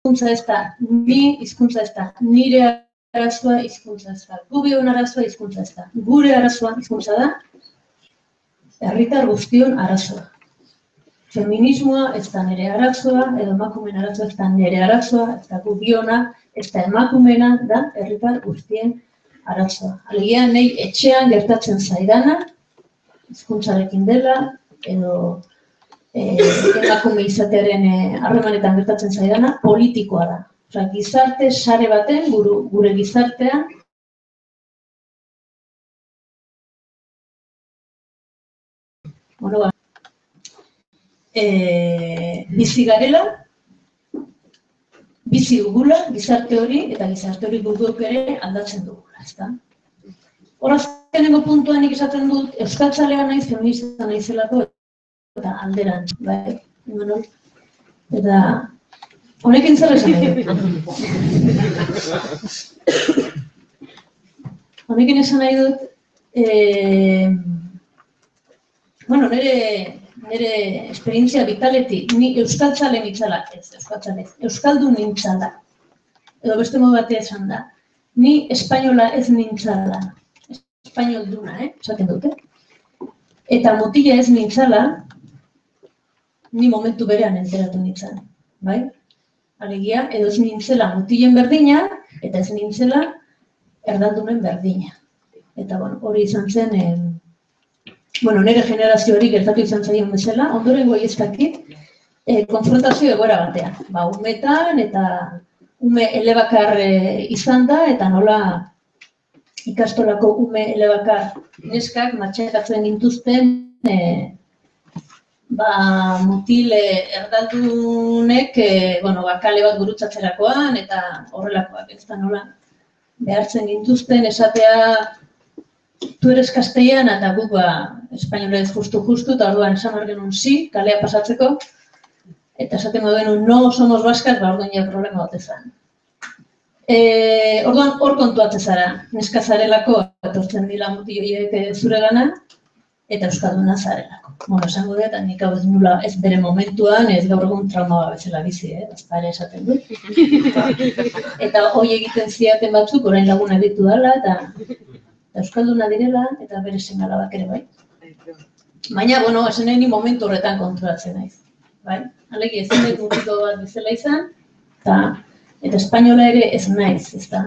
hizkuntza ez da, ni hizkuntza ez da, nire arazoa hizkuntza ez da, gubion arazoa hizkuntza ez da, gure arazoa hizkuntza da, herritar guztion arazoa. Feminismoa ez da nire arazoa, edo emakumeen arazoa ez da nire arazoa, ez da gubiona, ez da emakumeena da herritar guztien arazoa. Alegia, nahi etxean gertatzen zaidana, hizkuntzarekin dela, edo emakume izatearen harremanetan gertatzen zaidana, politikoa da. Osa, gizarte sare baten, gure gizartean, bizi garela, bizi dugula gizarte hori, eta gizarte hori guk ere aldatzen dugula, ezta? Horaz, lehenengo puntuan nik esaten dut, euskaltzalea naiz, feminista naizelako, eta alderan, bai? Eta honekin zer esan nahi dut? Honekin esan nahi dut, nire esperientzia vitaletik, ni euskaltzale nintzala, euskaldun nintzala, edo beste modu batea esan da, ni espainola ez nintzala, espainolduna, esaten dute, eta mutila ez nintzala, ni momentu berean enteratu nintzen, bai? Alegia, edo ez nintzela mutilen berdina, eta ez nintzela erdaldunen berdina. Eta, hori izan zen, nire generazio hori gertatu izan zaion bezala, ondorengo ez dakit, konfrontazio egoera batean. Umetan eta ume elebakar izan da, eta nola ikastolako ume elebakar neskak matxakatzen gintuzten, mutil erdaldunek, kale bat gurutzatzerakoan, eta horrelakoak, ez da nola behartzen gintuzten, esatea, tu eres castellana, eta guk espainola ez justu, eta orduan esan behar genuen si, kalea pasatzeko, eta esaten genuen no somos vascas, orduan ja problema bat ezan. Orduan hor kontuatzen zara, neska zarelako, etortzen dila mutil horiek zure gana, eta euskalduna zarelako. Esango dut, nik hau ez nula ez bere momentuan, ez gaur egun trauma bezala bizi, bazta ere esaten dut. Eta hoi egiten ziaten batzuk, orain laguna ditu dela, eta euskalduna direla, eta bere seme-alabak ere bai. Baina, esan nahi ni momentu horretan konturatzen naiz. Alegi, ez nahi mutiko bat bezala izan, eta espainola ere ez naiz, ez da.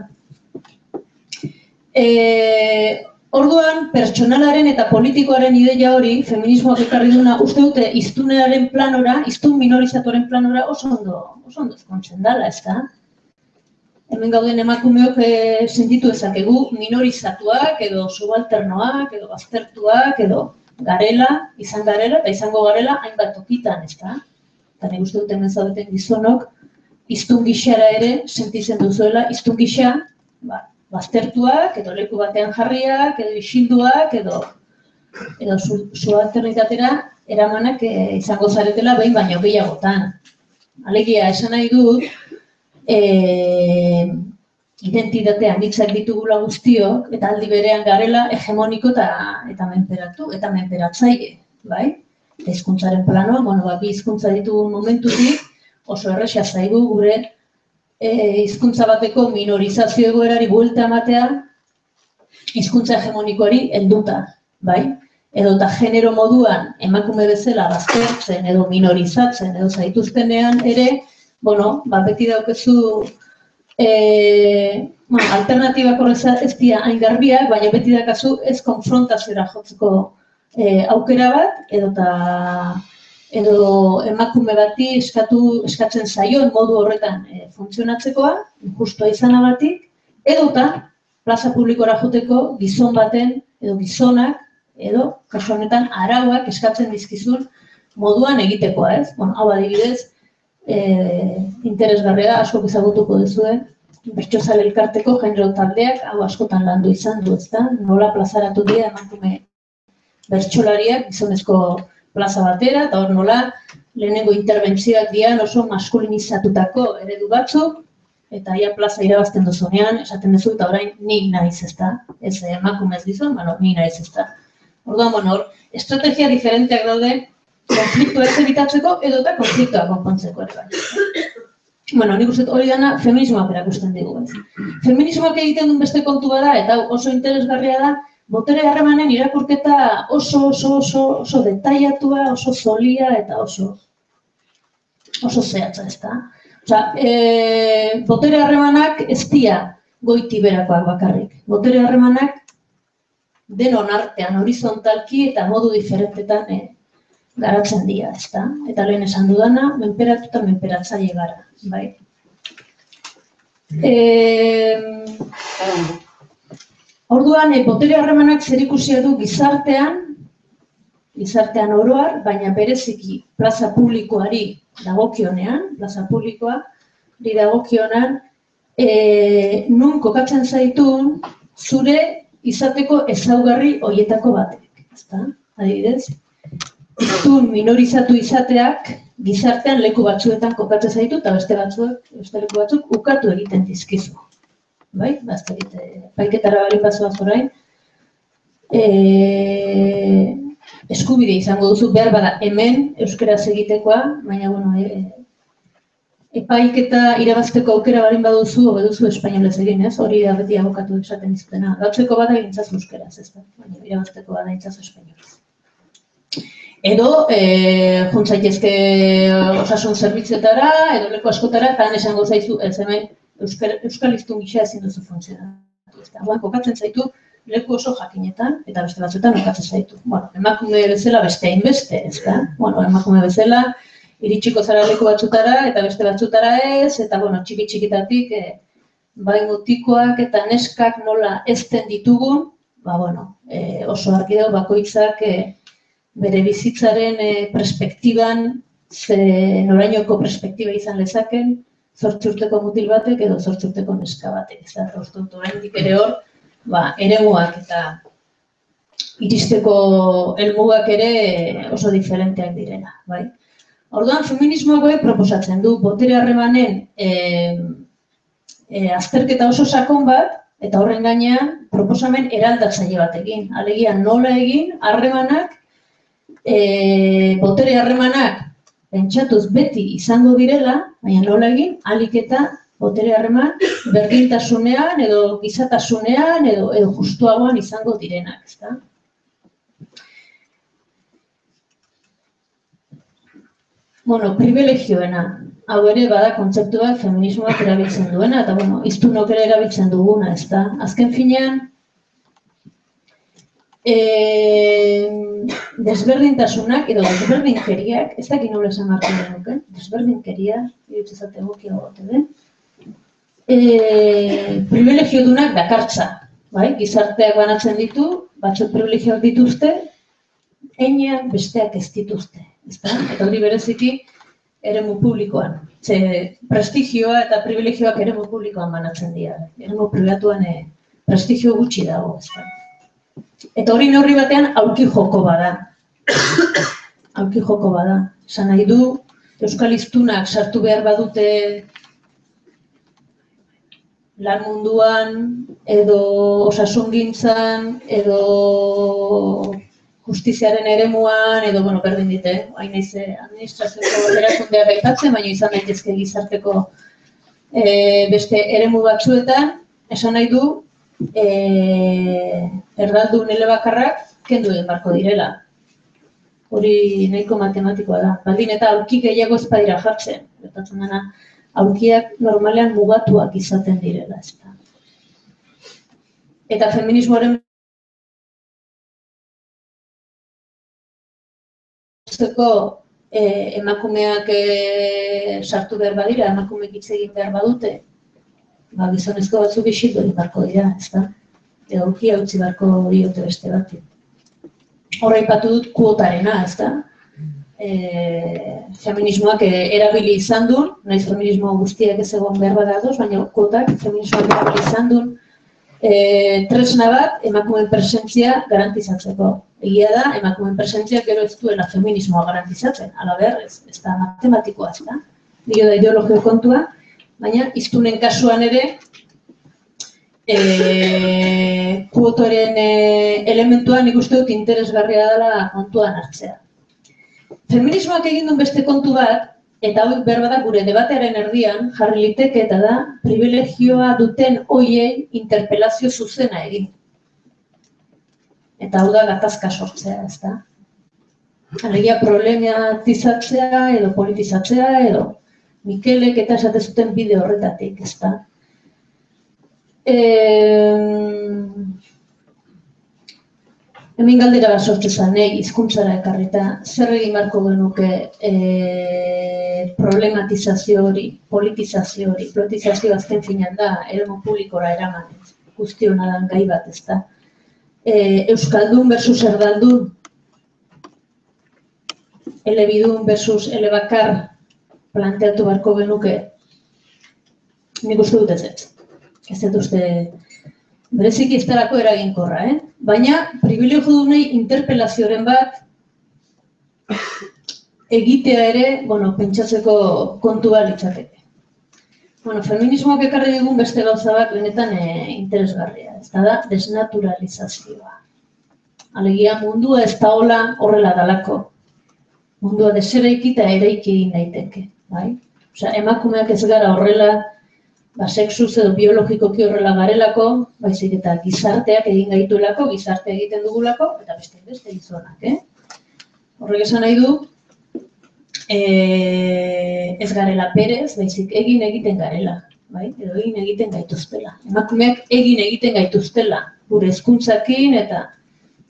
Orduan, pertsonalaren eta politikoaren ideia hori, feminismoak ekarri duna, uste dute hiztunaren planora, hiztun minorizatuaren planora oso ondo ezkontzen dela, ez da? Hemen gauden emakumeok sentitu ezakegu minorizatuak, edo subalternoak, edo baztertuak, edo garela, izan garela, eta izango garela hainbat tokitan, ez da? Eta nik uste dut hemen zaudeten gizonok, hiztun gixara ere sentitzen duzuela, hiztun gisa, baztertuak, edo leku batean jarriak, edo isilduak, edo subalternitatera eramanak izango zaretela behin baino gehiagotan. Alegia, esan nahi dut, identitatea anitzak ditugula guztiok, eta aldi berean garela hegemoniko eta menperatu, eta menperatzaile, bai? Eta hizkuntzaren planoa, bi hizkuntza ditugun momentutik, oso erresa zaigu gure hizkuntza bateko minorizazio egoerari buelta ematea, hizkuntza hegemonikoari helduta, bai? Edo eta genero moduan emakume bezala baztertzen edo minorizatzen edo zaituztenean ere, beti daukezu alternatibak horrez ez dira hain garbiak, baina beti daukazu ez konfrontaziora jotzeko aukera bat, edo emakume bati eskatzen zaion modu horretan funtzionatzekoa, injustua izanagatik, edo eta plaza publikora joteko gizon baten edo gizonak, edo kasu honetan arauak eskatzen dizkizun moduan egitekoa, ez? Hau adibidez, interesgarria askok ezagutuko duzuen, bertsozale elkarteko genero taldeak hau askotan landu izan du, ezta? Nola plazaratu dira emakume bertsolariak gizonezko plaza batera, eta hor nola lehenengo interbentzioak dian oso maskulinizatutako eredu batzuk, eta ia plaza irabazten duzunean, esaten duzu, eta orain nik naiz, ezta? Ez emakume ez dizun, ni naiz, ezta? Orduan, hor, estrategia diferenteak daude konfliktua ez evitatzeko edo eta konfliktua konpontzeko ere bai. bueno, nik uste hori dana feminismoak erakusten digu. Feminismoak egiten duen beste kontu bada, eta oso interesgarria da, botere harremanen irakurketa oso detailatua, oso zolia eta oso zehatza, ezta? Botere harremanak ez dira goiti berakoak bakarrik. Botere harremanak denon artean, horizontalki eta modu diferentetan garatzen dira, ezta? Eta lehen esan dudana, menperatu eta menperatzaile gara, bai? Orduan, botere harremanak zerikusia du gizartean oroar, baina bereziki plaza publikoari dagokionean, nun kokatzen zaitun zure izateko ezaugarri horietako batek, ezta? Adibidez, iztun minorizatu izateak gizartean leku batzuetan kokatzen zaitu eta beste leku batzuk ukatu egiten dizkizu. Bai? Baiketara bari bazoaz orain. Eskubide izango duzu behar bada hemen euskaraz egitekoa, baina, epaiketa irabazteko aukera barin baduzu, obeduzu espainolez egin, ez? Hori da beti abokatu esaten dizutena. Gautzeko bada egintzazu euskaraz, ez da? Baina irabazteko bada egintzazu espainolez. Edo, juntzaitezke osasun zerbitzuetara, edo leku askotara, eta han esango zaizu, ez hemen euskaliztun gisa ezin duzu funtzionatu. Orduan kokatzen zaitu leku oso jakinetan, eta beste batzuetan kokatzen zaitu. Emakume bezala beste hainbeste, ez da? Emakume bezala iritsiko zara leku batzutara, eta beste batzutara ez, eta txiki-txikitatik bai mutikoak eta neskak nola ezten ditugun, oso argi dago bakoitzak bere bizitzaren perspektiban, norainoko perspektiba izan lezaken, 8 urteko mutil batek edo 8 urteko neska batek. Ez da, oraindik ere hor, eremuak eta iristeko helmugak ere oso diferenteak direla, bai? Orduan, feminismoak proposatzen du botere harremanen azterketa oso sakon bat, eta horren gainean proposamen eraldatzaile bat egin. Alegia nola egin harremanak, botere harremanak pentsatuz beti izango direla, baina nola egin ahalik eta botere harreman berdintasunean edo gizatasunean edo justuagoan izango direnak, ezta? Privilegioena, hau ere bada kontzeptu bat feminismoak erabiltzen duena, eta iztunok ere erabiltzen duguna, ezta? Azken finean, desberdintasunak edo desberdinkeriak, ez dakit nola esan hartu denuken, desberdinkeria, irutzezat egokia gote den, privilegiodunak dakartza, gizarteak banatzen ditu, batzuk privilegioak dituzte, heinean besteak ez dituzte, eta hori bereziki eremu publikoan, prestigioa eta privilegioak eremu publikoan banatzen dira, eremu pribatuan prestigio gutxi dago, eta hori neurri batean aurki joko bada. Esan nahi du, euskal hiztunak sartu behar badute lan munduan, edo osasungintzan, edo justiziaren eremuan, edo, berdin dite, hain naiz administrazioko erakundeak aipatzen, baina izan daitezke gizarteko beste eremu batzuetan, esan nahi du, erdaldun elebakarrak kendu egin barko direla. Hori nahiko matematikoa da. Baldin eta aurki gehiago ez badira jartzen. Gertatzen dena, aurkiak normalean mugatuak izaten direla. Eta feminismoaren emakumeak sartu behar badira, emakumeek hitz egin behar badute, gizonezko batzuk isildu egin barko dira, ezta? Aurkia utzi barko diote beste bati. Horra ipatu dut kuotarena, ezta? Feminismoak erabili izan duen, nahiz feminismo guztiak ez egon behar badagoz, baina kuotak feminismoak erabili izan duen tresna bat emakumeen presentzia garantizatzeko. Egia da, emakumeen presentzia gero ez duela feminismoa garantizatzen, halaber, ez da matematikoa, ezta? Dio da ideologio kontua, baina hiztunen kasuan ere kuotoren elementuan nik uste dut interesgarria dela kontuan hartzea. Feminismoak egin duen beste kontu bat, Eta hori berbada gure debatearen erdian jarri liteke eta da privilegioa duten hoiei interpelazio zuzena egin. Eta hau da gatazka sortzea, ezta? Alegia problematizatzea edo politizatzea edo Mikelek eta esate zuten bide horretatik, ezta? Hemen galdera bat sortu zen, hizkuntzara ekarrita, zer egin beharko genuke problematizazio hori, politizazio azken finean da, eremu publikora eraman, guztiona dan gai bat, ezta? Euskaldun versus erdaldun, elebidun versus elebakar planteatu beharko genuke, nik uste dut ez. Ez dut uste bereziki ez darako eraginkorra, Baina, privilegio dunei interpelazioren bat egitea ere, pentsatzeko kontua litzateke. Feminismoak ekarri digun beste gauza bat benetan interesgarria, ez da desnaturalizazioa. Alegia mundua ez da horrela dalako. Mundua deseraiki eta eraiki egin daiteke, bai? Osea, emakumeak ez gara horrela, sexuz edo biologikoki horrela garelako, baizik eta gizarteak egin gaituelako, gizarte egiten dugulako, eta beste gizonak, Horrek esan nahi du, ez garela perez, baizik egiten garela, bai? Edo egin egiten gaituztela. Emakumeak egin egiten gaituztela, gure hezkuntzakin eta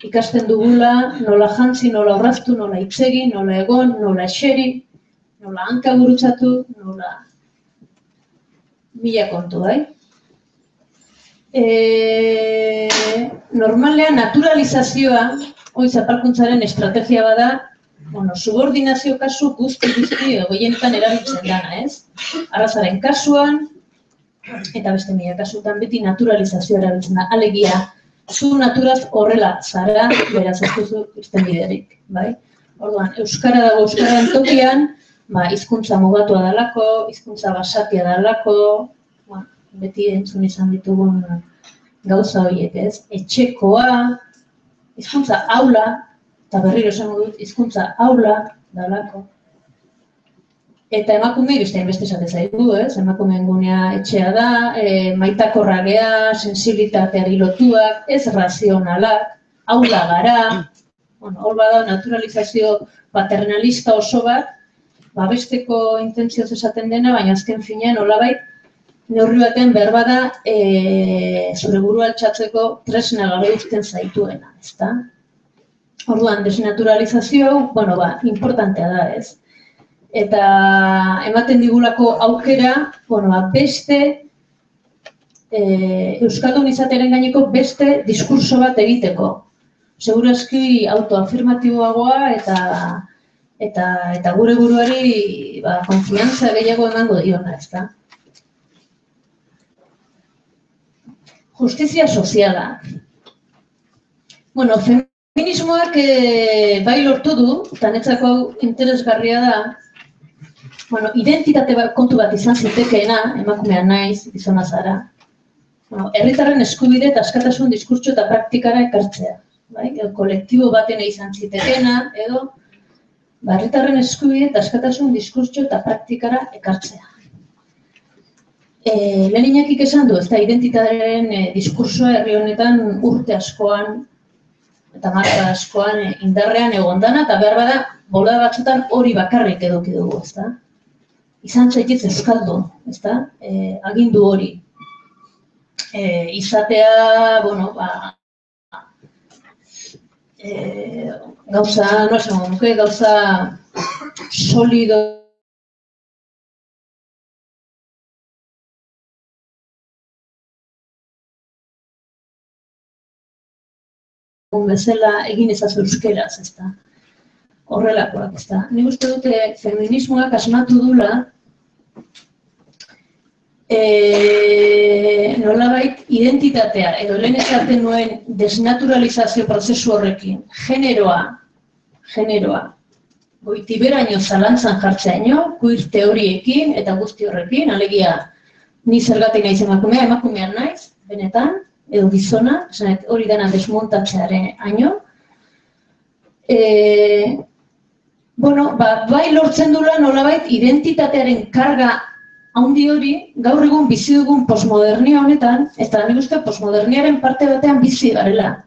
ikasten dugula, nola jantzi, nola orraztu, nola hitz egin, nola egon, nola eseri, nola hanka gurutzatu, nola mila kontu, bai? Normalean, naturalizazioa, hori zapalkuntzaren estrategia bada, subordinazio kasu guzti edo gehienetan erabiltzen dana, ez? Arrazaren kasuan, eta beste mila kasutan beti naturalizazioa erabiltzen da. Alegia, zu naturaz horrela zara, beraz ez duzu irten biderik, bai? Orduan, euskara dago euskararen tokian, hizkuntza mugatua dalako, hizkuntza basatia dalako, beti entzun izan ditugun gauza horiek, ez? Etxekoa, hizkuntza aula, eta berriro esango dut, hizkuntza aula dalako. Eta emakume beste esate zaigu, ez? Emakumeen gunea etxea da, maitakorra gea, sensibilitateari lotuak, ez razionalak, aula gara, hor bada naturalizazio paternalista oso bat, babesteko intentzioz esaten dena, baina azken finean nolabait neurri baten behar bada zure burua altxatzeko tresna gabe uzten zaituena, ezta? Orduan, desnaturalizazio, importantea da, ez? Eta ematen digulako aukera, beste euskaldun izatearen gaineko beste diskurso bat egiteko. Segurazki autoafirmatiboagoa eta gure buruari konfiantza gehiago emango diona, ezta? Justizia soziala. Feminismoak bai lortu du, eta netzako interesgarria da, identitate kontu bat izan zitekeena, emakumea naiz, gizona zara. Herritarren eskubide eta askatasun diskurtso eta praktikara ekartzea. Kolektibo batena izan zitekeena, edo herritarren eskubide eta askatasun diskurtso eta praktikara ekartzea. Leninakik esan du, ez da identitatearen diskursoa herri honetan urte askoan eta marka askoan indarrean egondana, eta behar bada, bola batzutan hori bakarrik eduki dugu, ez da? Izan zaitez euskaldun, ez da? Agindu hori. Izatea, gauza, no esango nuke, gauza solido, bezala egin ezazu euskeraz, ez da? Horrelakoak, ez da? Nik uste dute feminismoak asmatu dula nolabait identitatea, edo lehen esaten nuen desnaturalizazio prozesu horrekin, generoa, goitiberaino zalantzan jartzeaino, queer teoriekin eta guzti horrekin, alegia ni zergatik naiz emakumean naiz, benetan, edo gizona, hori dena desmontatzearen aino. bueno, bai lortzen dula nolabait identitatearen karga handi hori, gaur egun bizi dugun postmodernia honetan, eta nik uste postmoderniaren parte batean bizi garela.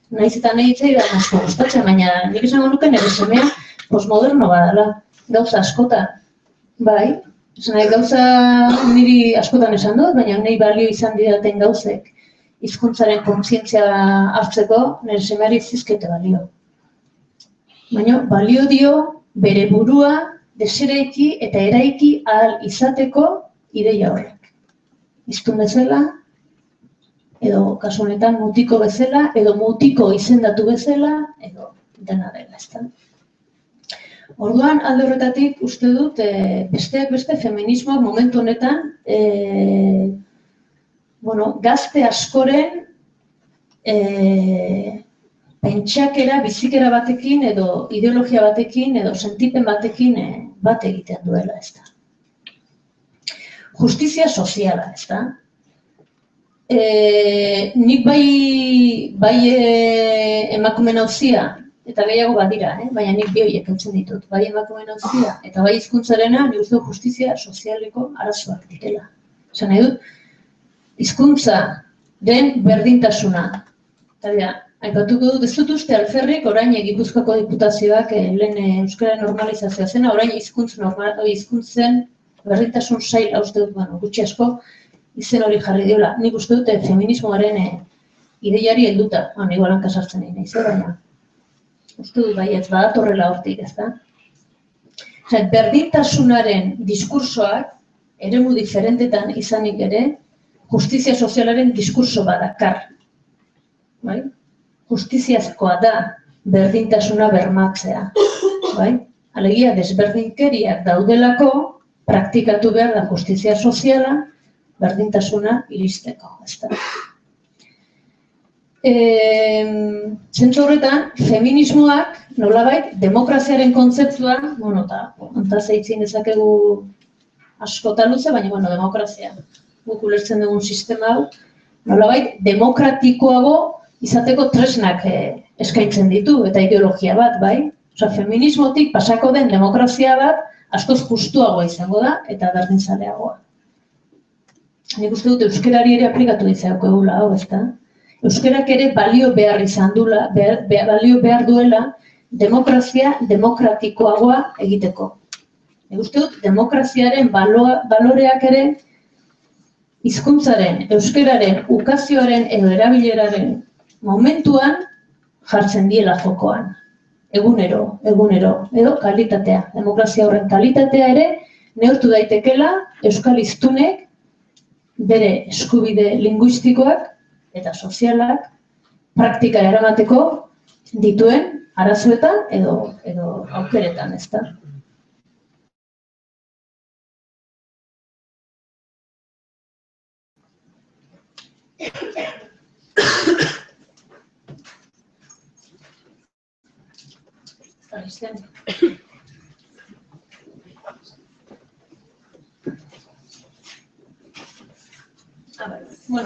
Naiz eta nahi itzaidan asko gustatzen, baina nik esango nuke nire semea postmoderno badala, gauza askota. Bai, esan nahi gauza niri askotan esan dut, baina nahi balio izan didaten gauzek hizkuntzaren kontzientzia hartzeko nire semeari zizkete balio. Baina balio dio bere burua deseraiki eta eraiki ahal izateko ideia horrek. Hiztun bezala, edo kasu honetan mutiko bezala, edo mutiko izendatu bezala, edo dena dela, ezta. Orduan, alde horretatik uste dut, besteak beste feminismoak momentu honetan, gazte askoren pentsakera, bizikera batekin, edo ideologia batekin, edo sentipen batekin bat egiten duela, ezta. Justizia soziala, ezta. Nik bai emakumeen auzia, eta gehiago badira, baina nik bi horiek eutzen ditut, bai emakumeen auzia, eta bai hizkuntzarena, nik uste justizia sozialeko arazoak direla. Esan nahi dut, hizkuntzaren berdintasuna. Eta bera, aipatuko dut, ez dut uste alferrik, orain Gipuzkoako diputazioak lehen euskara normalizazioa zena, orain hizkuntzen berdintasun saila uste dut, gutxi asko, izen hori jarri diola. Nik uste dut feminismoaren ideiari helduta, igual hanka sartzen nahi naiz, baina uste dut baietz badatorrela hortik, ezta? Berdintasunaren diskursoak, eremu diferentetan izanik ere, justizia sozialaren diskurso badakar. Justiziazkoa da berdintasuna bermatzea. Alegia, desberdinkeriak daudelako, praktikatu behar da justizia soziala, berdintasuna iristeko. Zentzu horretan, feminismoak, nolabait, demokraziaren kontzeptua, eta antaz eitzin dezakegu askota luze, baina demokrazia. Guk ulertzen dugun sistema hau, nolabait, demokratikoago izateko tresnak eskaintzen ditu, eta ideologia bat, bai? Feminismotik pasako den demokrazia bat, askoz justuagoa izango da, eta berdinzaleagoa. Nik uste dut euskerari ere aplikatu ditzako egula, hau, ezta? Euskerak ere balio behar izan duela, balio behar duela, demokrazia demokratikoagoa egiteko. Nik uste dut demokraziaren baloreak ere, hizkuntzaren, euskeraren, ukazioaren edo erabileraren momentuan jartzen diela jokoan. Egunero, edo kalitatea. Demokrazia horren kalitatea ere neurtu daitekela euskal hiztunek bere eskubide linguistikoak eta sozialak praktika eramateko dituen arazoetan edo aukeretan, ezta?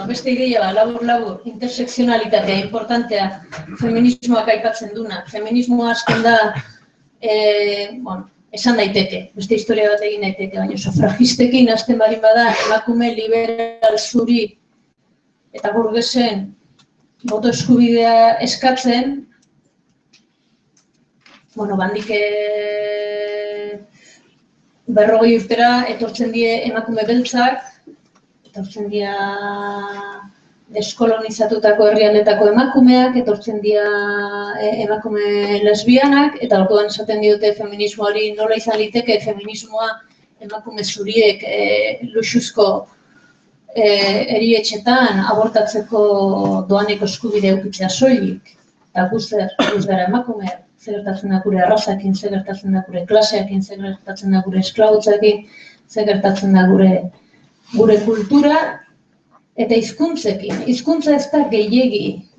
Beste ideia, labur, intersekzionalitatea, importantea, feminismoak aipatzen duna. Feminismoa azken da, esan daiteke, beste historia bat egin daiteke, baina sufragistekin azten barin bada, emakume liberal zuri eta burgesen boto eskubidea eskatzen, bandik 40 urtera etortzen die emakume beltzak, etortzen dira deskolonizatutako herrialdetako emakumeak, etortzen dira emakume lesbianak, eta orduan esaten diote feminismoari nola izan liteke feminismoa emakume zuriek luxuzko erietxetan abortatzeko doaneko eskubide eukitzea soilik. Eta guz gara emakumeak, zer gertatzen da gure arrazakin, zer gertatzen da gure klaseakin, zer gertatzen da gure esklabotzakin, zer gertatzen da gure kultura eta hizkuntzekin. Hizkuntza ez da gehiegi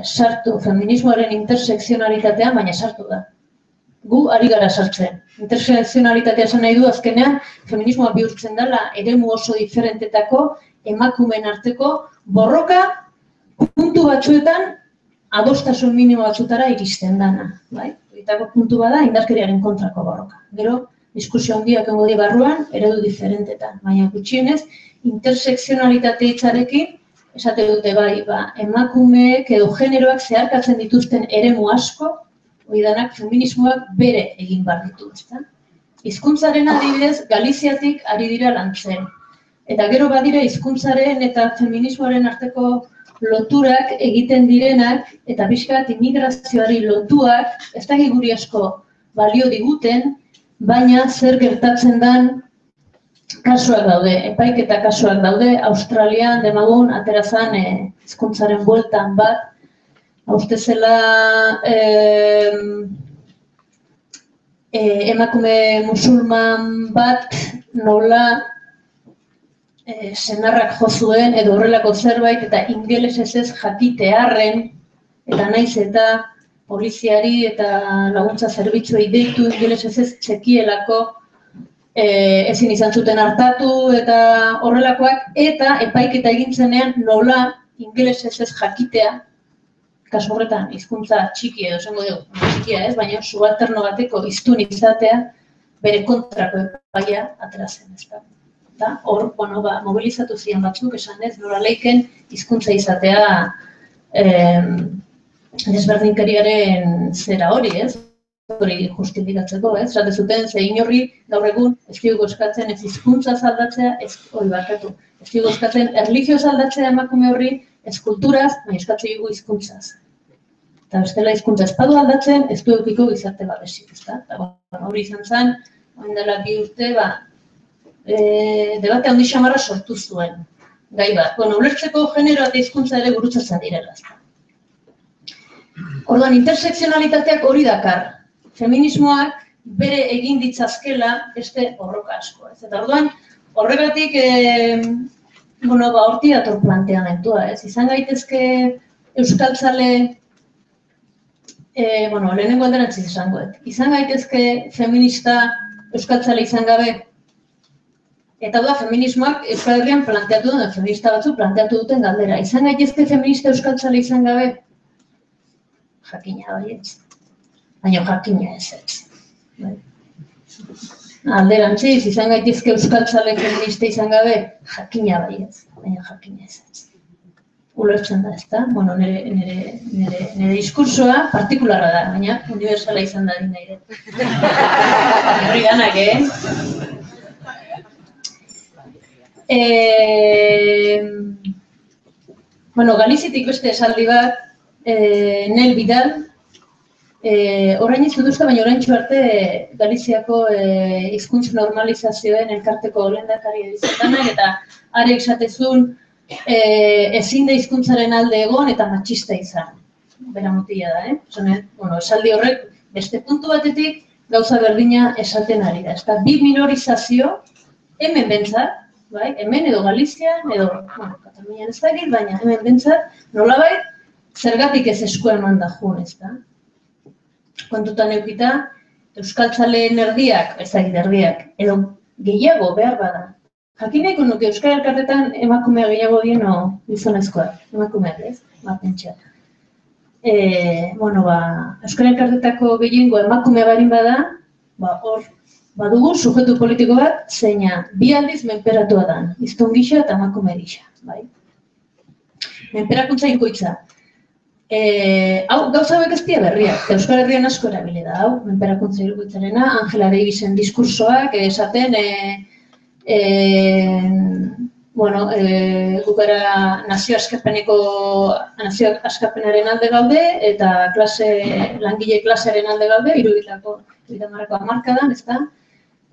sartu feminismoaren intersekzionalitatean, baina sartu da. Gu ari gara sartzen. Intersekzionalitatea esan nahi du azkenean feminismoa bihurtzen dela eremu oso diferentetako emakumeen arteko borroka puntu batzuetan adostasun minimo batzutara iristen dana. oinarritutako puntu bada indarkeriaren kontrako borroka. Gero, diskusio handiak egongo di barruan, eredu diferentetan, baina gutxienez, intersekzionalitate hitzarekin, esate dute bai, emakumeek edo generoak zeharkatzen dituzten eremu asko, oidanak feminismoak bere egin behar ditu, ezta? Hizkuntzaren adibidez, Galiziatik ari dira lantzen. Eta gero badira hizkuntzaren eta feminismoaren arteko loturak egiten direnak, eta pixkat immigrazioari lotuak, ez da guri asko balio diguten, baina zer gertatzen den kasuak daude, epaiketa kasuak daude, Australian, demagun, aterazan hizkuntzaren bueltan bat, uste zela emakume musulman bat nola senarrak jo zuen edo horrelako zerbait eta ingelesez ez jakitearren eta naiz eta poliziari eta laguntza zerbitzuei deitu ingelesez ez txekielako ezin izan zuten hartatu eta horrelakoak eta epaiketa egintzenean nola ingelesez ez jakitea kasu horretan hizkuntza txiki edo esango dugu, txikia ez, baina subalterno bateko hiztun izatea bere kontrako epaia atera zen, ezta. Eta hor, mobilizatu ziren batzuk, esan ez, nola leiken hizkuntza izatea desberdinkeriaren zera hori, ez? Hori justifikatzeko, ez? Esate zuten, ze inorri gaur egun ez diogu eskatzen ez hizkuntza aldatzea, ez hori barkatu. Ez diogu eskatzen erlijioz aldatzea emakume horri, ez kulturaz, baina eskatzen dugu hizkuntzaz. Eta bestela hizkuntza espadu aldatzen, ez du eukiko gizarte babesik, ezta? Hori izan zen, orain dela 2 urte, debate handi xamarra sortu zuen, gai bat. Ulertzeko genero eta hizkuntza ere gurutzatzen direla. Orduan, intersekzionalitateak hori dakar. Feminismoak bere egin ditzazkela beste borroka asko. Eta orduan, horregatik, horti dator planteamentua, ez? Izan gaitezke euskaltzale, lehenengo alderantziz izangoet. Izan gaitezke feminista euskaltzale izan gabe, eta da, feminismoak Euskal Herrian planteatu duen, feminista batzuk planteatu duten galdera. Izan gaitezke feminista euskaltzale izan gabe? Jakina baietz. Baina jakina ez. Alderantziz, izan gaitezke euskaltzale feminista izan gabe? Jakina baietz. Baina jakina ez. Ulertzen da, ezta? Nire diskursoa partikularra da, baina universala izan da din nahi dut. Hori ganak, Galizitik beste esaldi bat, Nel Vidal, orain izut uste, baina orain arte Galiziako hizkuntz normalizazioen elkarteko lehendakari izatanak, eta arek esatezun ezin da hizkuntzaren alde egon eta matxista izan. Bera motila da, esaldi horrek beste puntu batetik gauza berdina esaten ari da. Eta bi minorizazio, hemen bentzat, hemen edo Galizian, edo Katalunian ez dakit, baina hemen bentzat, nolabait, zergatik ez eskua eman da jun, ez da? Kontutan eukita, euskaltzaleen erdiak, ez dakit erdiak, edo gehiago behar bada. Jakineko nuke Euskal Elkartetan emakumea gehiago dien o gizonezkoak, emakumeak ez, pentsa. Euskal Elkartetako gehiengo emakumea barin bada, hor, badugu sujetu politiko bat, zeina bi aldiz menperatua dan, hiztun gisa eta emakume gisa. Menperakuntza inkoitza. Hau, gauza hauek ez dira berriak, Euskal Herrian asko erabile da, hau, menperakuntza inkoitzarena, Angela Davisen diskursoak, esaten, gukara nazio askapenaren alde gaude, eta langile klasearen alde gaude, 70ko hamarkadan, ez da?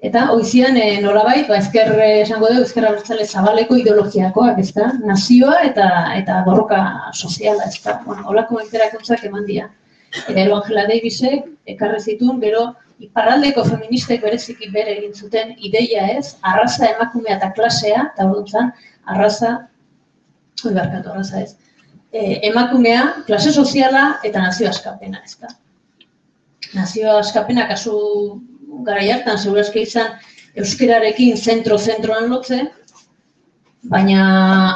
Eta hoizian nolabait, ezker esango dugu, ezker abertzale zabaleko ideologiakoak, ez da? Nazioa eta borroka soziala, ez da? Holako menperakuntzak eman dira. Eta gero Angela Davisek ekarri zituen, gero iparraldeko feministek bereziki bere egin zuten ideia ez, arraza emakumea eta klasea, eta orduan arraza ez, emakumea, klase soziala eta nazio askapena, ez da. Nazio askapena kasu garai hartan, segurazki izan euskerarekin zentro-zentroan lotzen, baina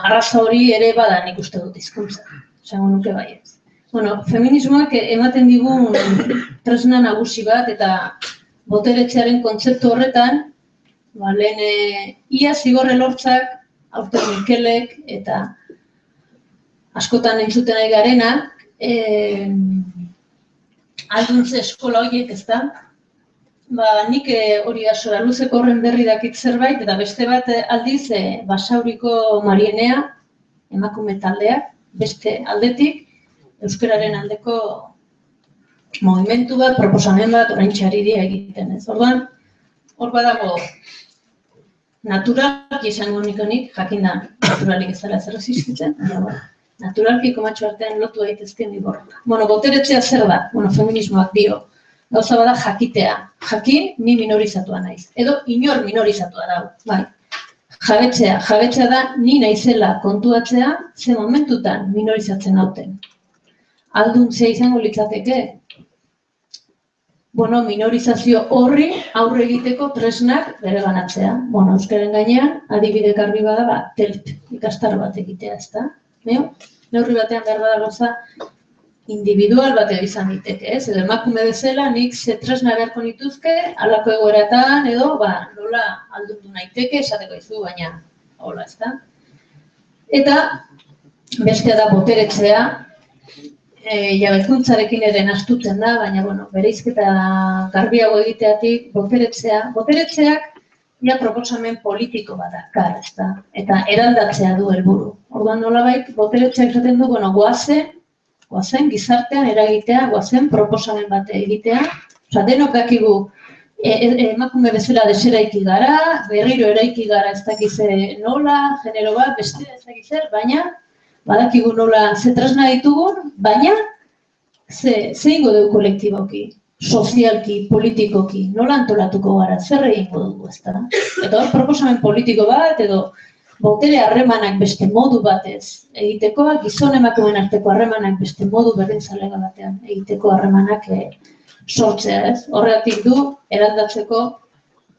arraza hori ere bada nik uste dut hizkuntza, esango nuke baietz. Bueno, feminismoak ematen digun tresna nagusi bat eta boteretzearen kontzeptu horretan, lehen ia zigorre lortzak, aurten Mikelek eta askotan entzuten ari garenak, alduntze eskola horiek, ez da? Nik hori asora luzeko horren berri dakit zerbait, eta beste bat aldiz Basauriko Marienea, emakume taldeak, beste aldetik, euskararen aldeko movimentu bat, proposamen bat, oraintxe ari dira egiten, ez? Orduan, hor badago, naturalki izango nik, jakinda naturalik ez dela zer existitzen, naturalki komatxo artean lotu daitezkeen diborroka. Bueno, boteretzea zer da? Bueno, feminismoak dio. Gauza bada jakitea. Jakin, ni minorizatua naiz. Edo inor minorizatua dago. Bai. Jabetzea da ni naizela kontuatzea ze momentutan minorizatzen nauten. Alduntzea izango litzateke. Bueno, minorizazio horri aurre egiteko tresnak bereganatzea. Bueno, euskaren gainean, adibide garbi bada, TELP ikastar bat egitea, ezta? Neurri batean behar bada gauza individual bat izan diteke, ez? Edo emakume bezala nik ze tresna beharko nituzke, halako egoeratan edo, nola aldundu naiteke, esateko izu, baina hola, ezta? Eta bestea da boteretzea, jabekuntzarekin ere nahastutzen da, baina, bueno, bereizketa garbiago egiteatik boteretzeak ja proposamen politiko bat dakar, ezta? Eta eraldatzea du helburu. Orduan nolabait, boteretzeak esaten du, bueno, goazen gizartean eragitea, goazen proposamen bat egitea, denok dakigu emakume bezala deseraiki gara, berriro eraiki gara ez dakize nola, genero bat, beste ez dakizer, baina badakigu nola ze tresna ditugun, baina ze ingo dugu kolektiboki, sozialki, politikoki, nola antolatuko gara, zer egingo dugu, ez da? Eta hor proposamen politiko bat, edo botere harremanak beste modu batez egiteko, gizon emakumeen arteko harremanak beste modu berdintzalega batean egiteko harremanak sortzea, ez? Horregatik du eraldatzeko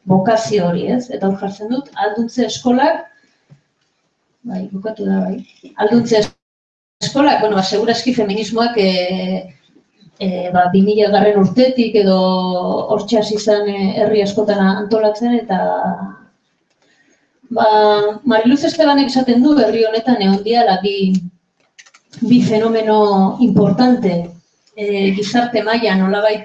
bokazio hori, ez? Eta hor jartzen dut, alduntze eskolak, bukatu da, alduntze eskolak, bueno, segurazki feminismoak 2000 garren urtetik edo hortxe hasi zen herri askotan antolatzen eta Mariluz Estebanek esaten du herri honetan egon diala bi fenomeno importante gizarte mailan nolabait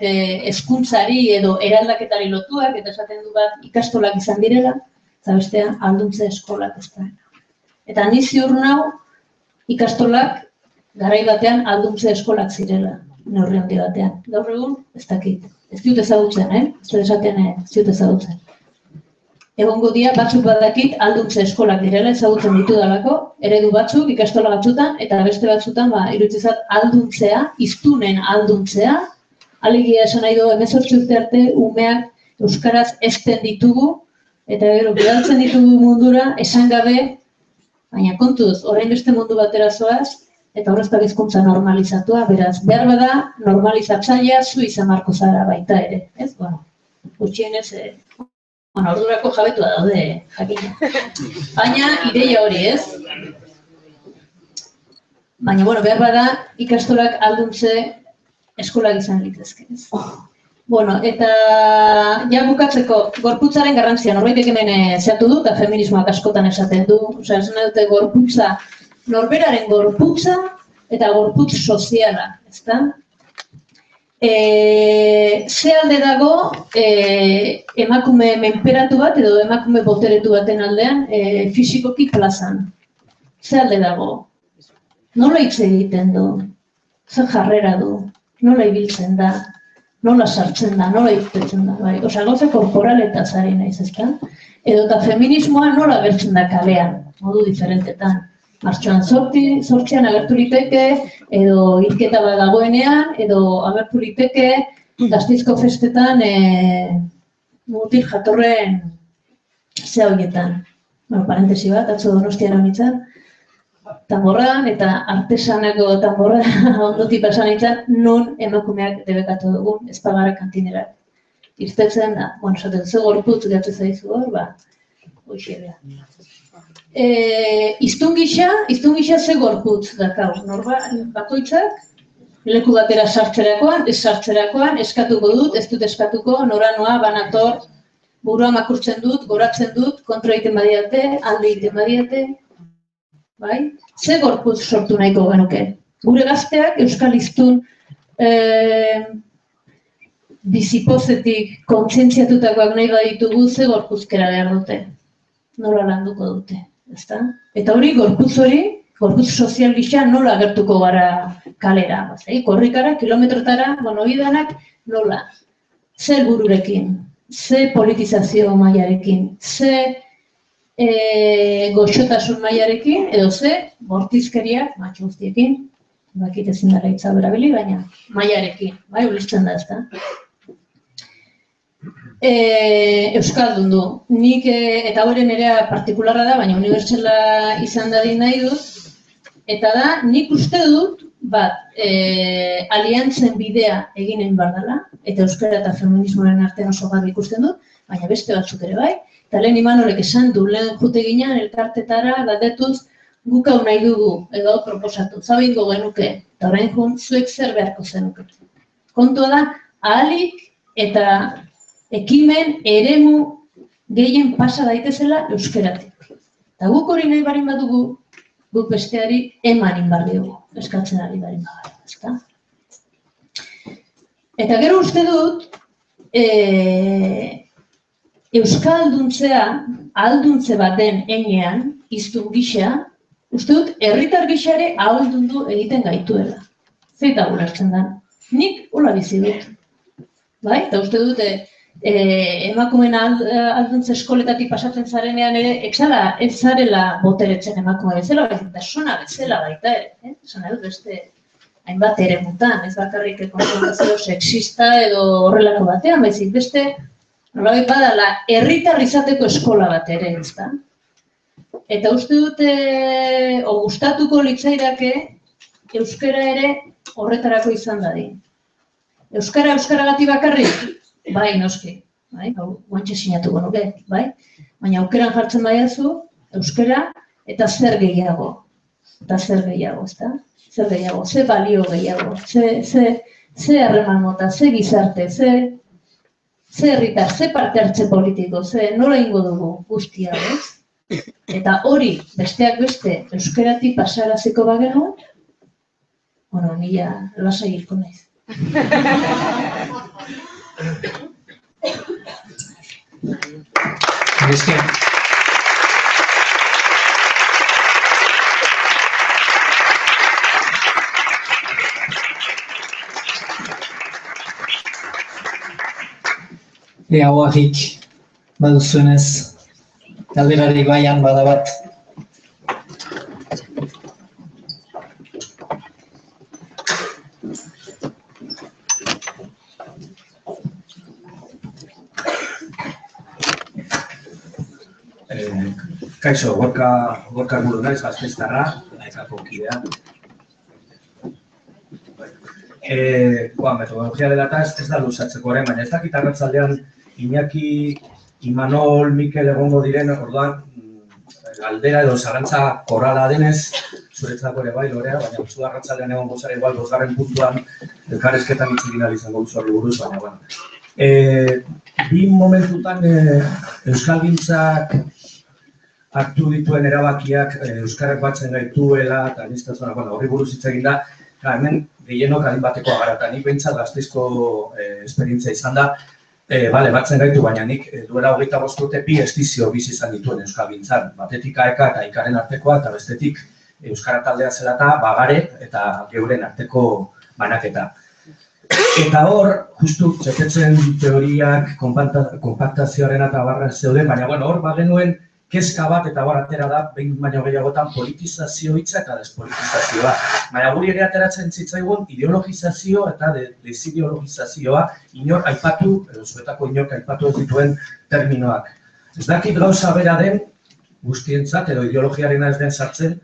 hezkuntzari edo eraldaketari lotuak eta esaten du bat ikastolak izan direla eta bestean alduntze eskolak ez da. Eta ni ziur nau ikastolak garai batean alduntze eskolak zirela, neurri handi batean. Gaur egun, ez dakit. Ez dut ezagutzen, ez dut esaten ez dut ezagutzen. Egongo dia batzuk badakit alduntze eskolak direla ezagutzen ditudalako, eredu batzuk ikastola batzutan, eta beste batzutan iruditzat alduntzea, hiztunen alduntzea, alegia esan nahi du 18 urte arte umeak euskaraz hezten ditugu, eta gero bidaltzen ditugu mundura, esan gabe, baina kontuz, orain beste mundu batera zoaz, eta horrezta hizkuntza normalizatua, beraz, behar bada normalizatzailea zu izan marko zara baita ere, ez? Bueno, gutxienez, ordurako jabetua daude, jakina. Baina, ideia hori, ez? Baina, bueno, behar bada ikastolak alduntze eskolak izan litezke, ez? Bueno, eta ja bukatzeko, gorputzaren garrantzia, norbaitek hemen zehatu du, eta feminismoak askotan esaten du, esan dute gorputza, norberaren gorputza eta gorputz soziala, ezta? Ze alde dago emakume menperatu bat edo emakume boteretu baten aldean fisikoki plazan. Ze alde dago? Nola hitz egiten du? Ze jarrera du? Nola ibiltzen da? Nola sartzen da? Nola irtetzen da? Osa, gauza korporaletaz ari naiz, ezta? Edo eta feminismoa nola agertzen da kalean, modu diferentetan. Martxoan zortzian agertu liteke, edo hilketa bat dagoenean, edo agertu liteke Gasteizko festetan mutil jatorren zea horietan. Parentesi bat, atzo Donostiara honitzen, tanborran eta artesanako tanborra ondotik pasan nintzen, nun emakumeak debekatu dugun, ezpagara kantinera. Irtetzen da, bueno, esaten ze gorputz gertu zaizu hor, hoxe da. Iztun gisa ze gorputz dakau, bakoitzak leku batera sartzerakoan, ez sartzerakoan, eskatuko dut, ez dut eskatuko, nora noa, banator, burua makurtzen dut, goratzen dut, kontra egiten badiate, alde egiten badiate, bai? Ze gorputz sortu nahiko genuke? Gure gazteak euskal hiztun bizipozetik kontzientziatutakoak nahi baditugu ze gorpuzkera behar dute. Nola landuko dute, ezta? Eta hori, gorputz sozial gisa nola agertuko gara kalera. Korrikara, kilometrotara, bidanak nola. Ze helbururekin, ze politizazio mailarekin, ze goxotasun mailarekin, edo ze bortizkeriak, matxo guztiekin, bakit ezin dara hitza berabili, baina mailarekin, bai, ulertzen da, ezta? Euskaldun du. Nik, eta hori nerea partikularra da, baina unibertsala izan dadin nahi dut, eta da, nik uste dut, aliantzen bidea eginen bardala, eta euskara eta feminismoaren artean oso garbi ikusten dut, baina beste batzuk ere bai, eta lehen Imanolek esan du, lehen jute ginen, elkartetara, galdetuz, guk hau nahi dugu, edo proposatu, zabingo genuke, eta orain zuek zer beharko zenuke. Kontua da, ahalik eta ekimen eremu gehien pasa daitezela euskeratik. Eta guk hori nahi barin badugu, guk besteari emanin bar diogu, eskatzen ari barin bagara, ezta? Eta gero uste dut, euskalduntzea, ahalduntze baten enean, hiztun gisa, uste dut, herritar gixare ahaldundu egiten gaituela. Zeita ulertzen da. Nik hola bizi dut. Bai? Eta uste dut, emakumeen ahalduntze eskoletatik pasatzen zarenean ere, ez zarela boteretzen emakume bezala, persona bezala baita ere. Esan dut beste hainbat ere mutan, ez bakarrik konfrontazio sexista edo horrelako batean, baizik beste, nolabait badala, herritar izateko eskola bat ere, ezta? Eta uste dute, gustatuko litzaidake, euskara ere horretarako izan dadin. Euskaragatik bakarrik? Bai, noski. Guantxe sinatuko nuke, bai? Baina aukeran jartzen baiazu, euskara eta zer gehiago. Eta zer gehiago, ezta? Zer gehiago, ze balio gehiago, ze harreman mota, ze gizarte, ze herritar, ze parte hartze politiko, ze nola ingo dugu guztia, ez? Eta hori, besteak beste, euskaratik pasaraziko bagenu, nila lasai hilko naiz. Hauagik baduzuenez, galderarik baian badabat. Kaixo, Gorka Arbulo naiz, Gasteiztarra, Naikako kidea. Metodologia dela eta ez da luzatzeko orain, baina ez dakit arratzaldean Iñaki, Imanol, Mikel egongo diren, orduan, galdera edo zarantza korala denez, zuretzako ere bai, Lorea, baina zu arratzaldean egongo zara igual, 2. puntuan, elkarrezketan itxegin izango duzu horri buruz, baina, bueno. Bi momentutan euskalgintzak hartu dituen erabakiak euskarak batzen gaituela, eta niztazuna, horri buruz hitz egin da, hemen gehienok adin bateko agarata, nik behintzat Gasteizko esperientzia izan da, batzen gaitu, baina nik duela 25 urte bi estizio bizi izan dituen euskalgintzan, batetik AEK eta AEKaren artekoa, eta bestetik euskara taldea zela eta bagare eta geuren arteko banaketa. Eta hor, justu txeketzen teoriak, konpaktazioaren eta barra zeuden, baina hor bagenuen kezka bat eta bar atera da, behin baino gehiagotan politizazio hitza eta despolitizazioa. Baina guri ere ateratzen zitzaigun ideologizazio eta desideologizazioa inor aipatu, edo zuetako inork aipatu ez dituen terminoak. Ez dakit gauza bera den guztientzat edo ideologiarena ez den sartzen,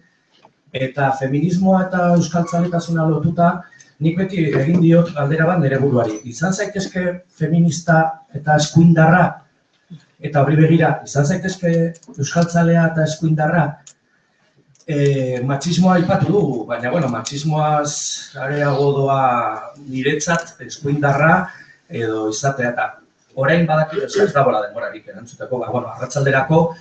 eta feminismoa eta euskaltzaletasuna lotuta, nik beti egin diot galdera bat nire buruari. Izan zaitezke feminista eta eskuindarra, eta horri begira, izan zaitezke euskaltzalea eta eskuindarra, Matxismoa aipatu dugu, baina, bueno, matxismoaz areago doa niretzat eskuindarra edo izatea eta orain badaki ez dagoela denborarik erantzuteko, arratsalderako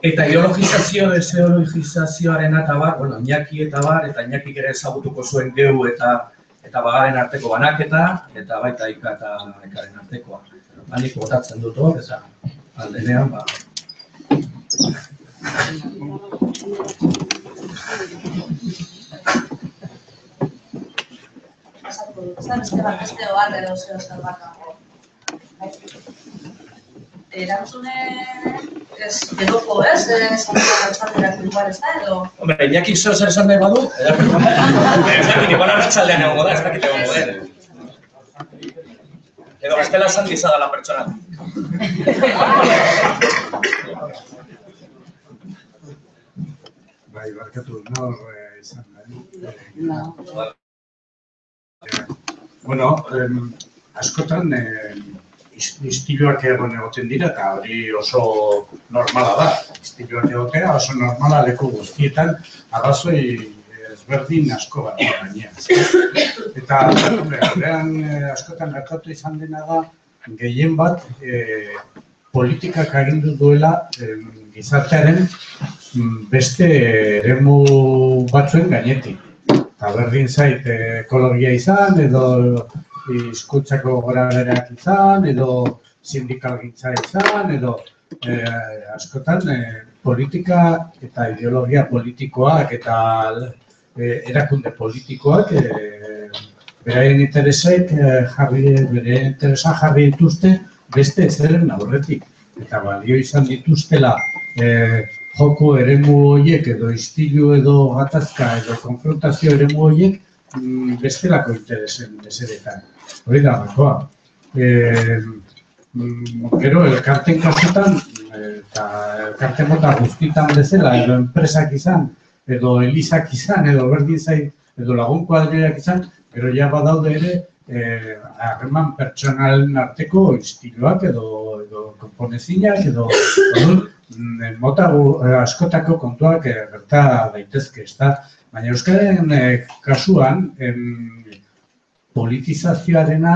eta ideologizazioaren eta bar, Iñaki eta bar, eta Iñakik ere ezagutuko zuen geu eta bagaren arteko banaketa, eta baita Ika eta Ekaren artekoa. Hanik botatzen dut hor, eta aldenean, Erantzune ez edoko ez, arratsalderak igual ez da edo? Hombre, Iñaki zer esan nahi badu, ez dakit, igual arratsaldean egongo da, ez dakit egongo den. Edo bestela esan dizadala pertsona. Bai, barkatu, nor izan nahi. Bueno, askotan istiluak egoten dira eta hori oso normala da. Istiluak egotea oso normala leku guztietan arrazoi ezberdin asko bat gainean. Eta horrean askotan gertatu izan dena da gehien bat politikak agindu duela gizartearen beste eremu batzuen gainetik. Eta berdin zait ekologia izan, edo hizkuntzako gorabeherak izan, edo sindikalgintza izan, edo askotan politika eta ideologia politikoak eta erakunde politikoak beraien interesak jarri dituzte beste ezeren aurretik. Eta balio izan dituztela joko eremu horiek edo istilu edo gatazka edo konfrontazio eremu horiek bestelako interesen mesedetan. Hori da gakoa. Gero, elkarten kasutan, eta elkarte mota guztitan bezala, edo enpresak izan, edo elizak izan, edo berdin zait, edo lagun kuadriak izan, gero ja badaude ere, harreman pertsonalen arteko istiluak edo konponezinak, edo mota askotako kontuak gerta daitezke, ezta? Baina euskaren kasuan, politizazioarena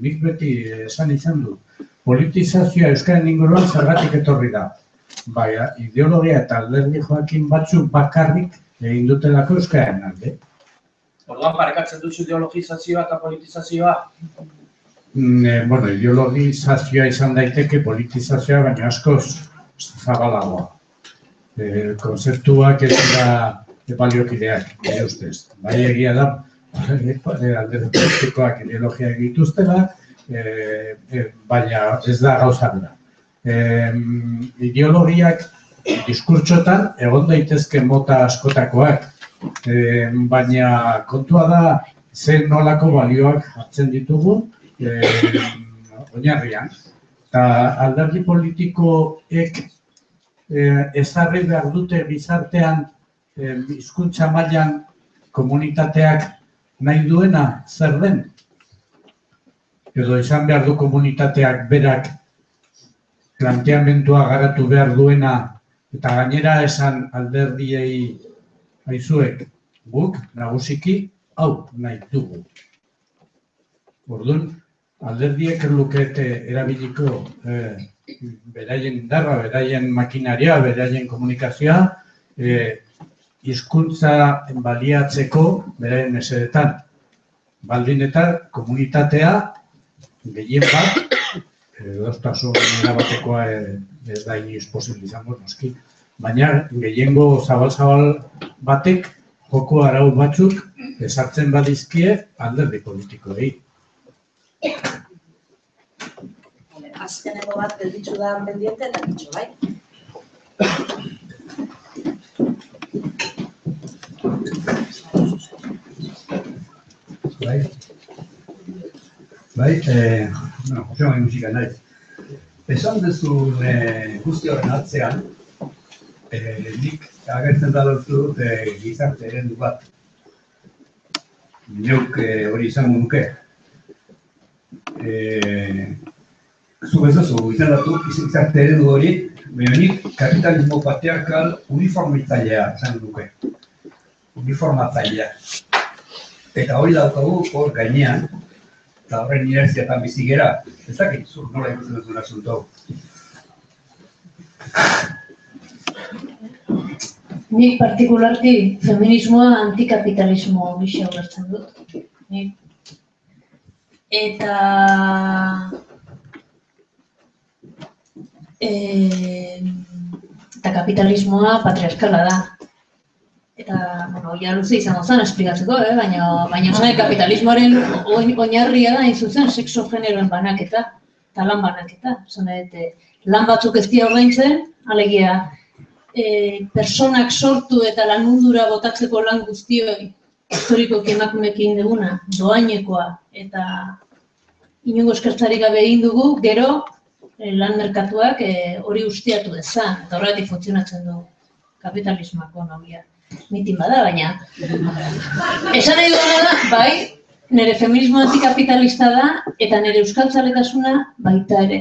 nik beti esan izan du. Politizazioa euskaren inguruan zergatik etorri da. Baina, ideologia eta alderdi joakin batzuk bakarrik egin dutelako euskaren alde. Orduan parekatzen duzu ideologizazioa eta politizazioa? Bueno, ideologizazioa izan daiteke politizazioa, baina askoz zabalagoa. Konzeptuak ez dira baliokideak, nire ustez. Bai egia da, alderdi politikoak ideologiak dituztela, baina ez da gauza bera. Ideologiak diskurtsotan egon daitezke mota askotakoak, baina kontua da zer nolako balioak jartzen ditugun oinarrian. Eta alderdi politikoek ezarri behar dute gizartean hizkuntza mailan komunitateak nahi duena zer den? Edo izan behar du komunitateak berak planteamentua garatu behar duena eta gainera esan alderdiei aizuek guk nagusiki hau nahi dugu. Orduan, alderdiek lukete erabiliko beraien indarra, beraien makinaria, beraien komunikazioa, hizkuntza baliatzeko beraien mesedetan. Baldin eta komunitatea gehien bat, edostasun erabatekoa ez da inoiz posible izango noski, baina gehiengo zabal-zabal batek joko arau batzuk ezartzen badizkie alderdi politikoei. Azkeneko bat gelditzu da pendiente eta ditxo, bai? Bai, Jose Mari musika naiz. Esan duzun guzti horren atzean, nik agertzen da dut gizarte eredu bat. Neuk hori izango nuke. zuk ez duzu izendatu gizarte eredu hori, baina nik kapitalismo patriarkal uniformitzailea esan duke. Uniformatzailea. Eta hori daukagu hor gainean, eta horren inerziatan bizi gera. Ez dakit, zur nola ikusten duzun asunto hau. Nik partikularki feminismoa antikapitalismo gisa ulertzen dut. Eta kapitalismoa patriarkala da. Eta, ja luze izango zen esplikatzeko, baina kapitalismoaren oinarria da, hain zuzen, sexo generoen banaketa, eta lan banaketa. Lan batzuk ez dira ordaintzen, alegia, personak sortu eta lan mundura botatzeko lan guztioi, historikoki emakumeekin duguna, doainekoa, eta inongo eskertzarik gabe egin dugu, gero lan merkatuak hori ustiatu dezan, eta horregatik funtzionatzen du kapitalismoa ekonomia. Mitin bada, baina. Esan nahi duena da, bai, nire feminismo antikapitalista da, eta nire euskaltzaletasuna baita ere.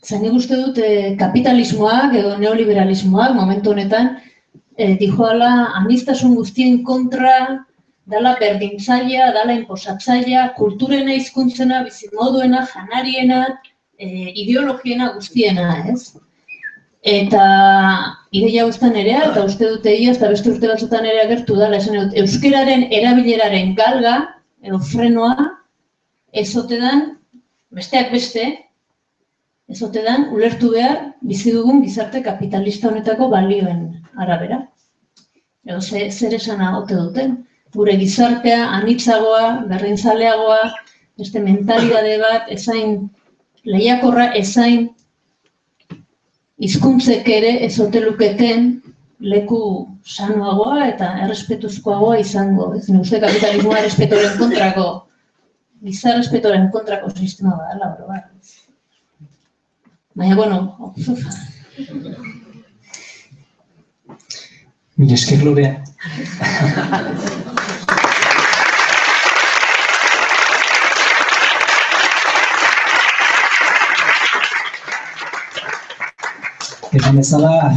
Zain uste dut kapitalismoak edo neoliberalismoak momentu honetan dijoala aniztasun guztien kontra, dala berdintzailea, dala inposatzailea, kulturena, hizkuntzena, bizimoduena, janariena, ideologiena guztiena, ez? Eta ideia guztan erea, eta uste dute ia, eta beste urte batzutan ere agertu dela, esan dut, euskeraren erabileraren galga, edo frenoa, ezotedan, besteak beste, ezotedan, ulertu behar, bizi dugun gizarte kapitalista honetako balioen arabera. Edo zer esana ote duten. Gure gizartea, anitzagoa, berdintzaleagoa, beste mentalidade bat, ezain lehiakorra, ezain hizkuntzek ere ez ote luketen leku sanoagoa eta errespetuzkoagoa izango. Ez uste kapitalismoa errespetoren kontrako, giza errespetoren kontrako sistema badala, oro bat. Baina, bueno, Mila esker, Lorea. Esan bezala,